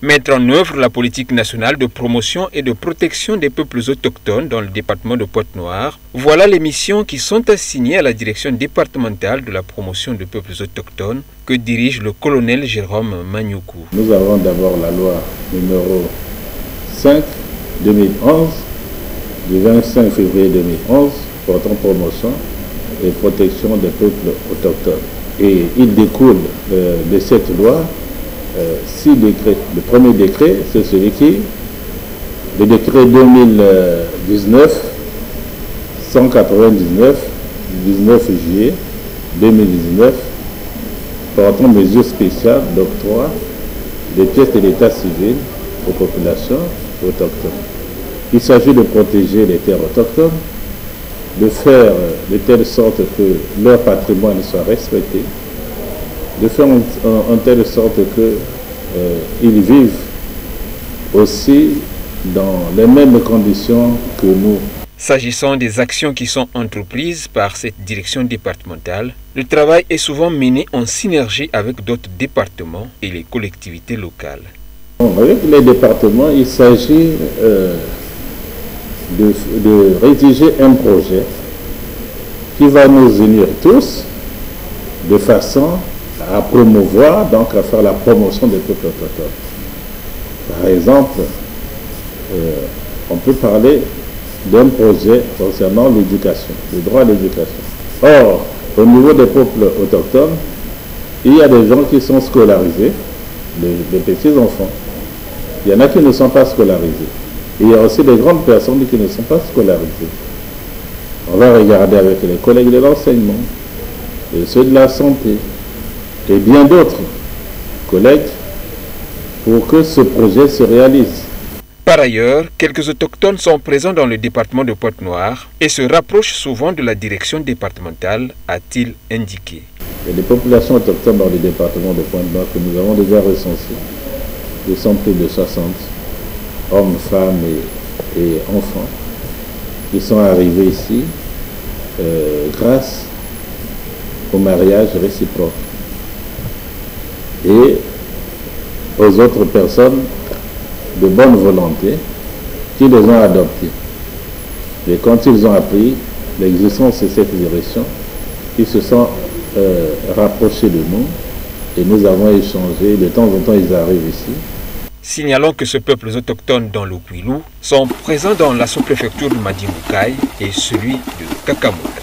Mettre en œuvre la politique nationale de promotion et de protection des peuples autochtones dans le département de Pointe-Noire, voilà les missions qui sont assignées à la direction départementale de la promotion des peuples autochtones que dirige le colonel Jérôme Manyuku. Nous avons d'abord la loi numéro 5/2011 du 25 février 2011 portant promotion et protection des peuples autochtones. Et il découle de cette loi 6 décrets. Le premier décret, c'est celui le décret 2019-199 du 19 juillet 2019 portant mesures spéciales d'octroi des pièces de l'état civil aux populations autochtones. Il s'agit de protéger les terres autochtones, de faire de telle sorte que leur patrimoine soit respecté, de faire en telle sorte qu'ils vivent aussi dans les mêmes conditions que nous. S'agissant des actions qui sont entreprises par cette direction départementale, le travail est souvent mené en synergie avec d'autres départements et les collectivités locales. Avec les départements, il s'agit de rédiger un projet qui va nous unir tous de façon à promouvoir, donc à faire la promotion des peuples autochtones. Par exemple, on peut parler d'un projet concernant l'éducation, le droit à l'éducation. Or, au niveau des peuples autochtones, il y a des gens qui sont scolarisés, des petits-enfants. Il y en a qui ne sont pas scolarisés. Et il y a aussi des grandes personnes qui ne sont pas scolarisées. On va regarder avec les collègues de l'enseignement, et ceux de la santé, et bien d'autres collègues pour que ce projet se réalise. Par ailleurs, quelques autochtones sont présents dans le département de Pointe-Noire et se rapprochent souvent de la direction départementale, a-t-il indiqué. Il y a des populations autochtones dans le département de Pointe-Noire que nous avons déjà recensées. Ils sont plus de 60 hommes, femmes et enfants qui sont arrivés ici grâce au mariage réciproque et aux autres personnes de bonne volonté qui les ont adoptés. Et quand ils ont appris l'existence de cette direction, ils se sont rapprochés de nous et nous avons échangé. De temps en temps, ils arrivent ici. Signalons que ces peuples autochtones dans le Kwilu sont présents dans la sous-préfecture de Madimbukai et celui de Kakamouta.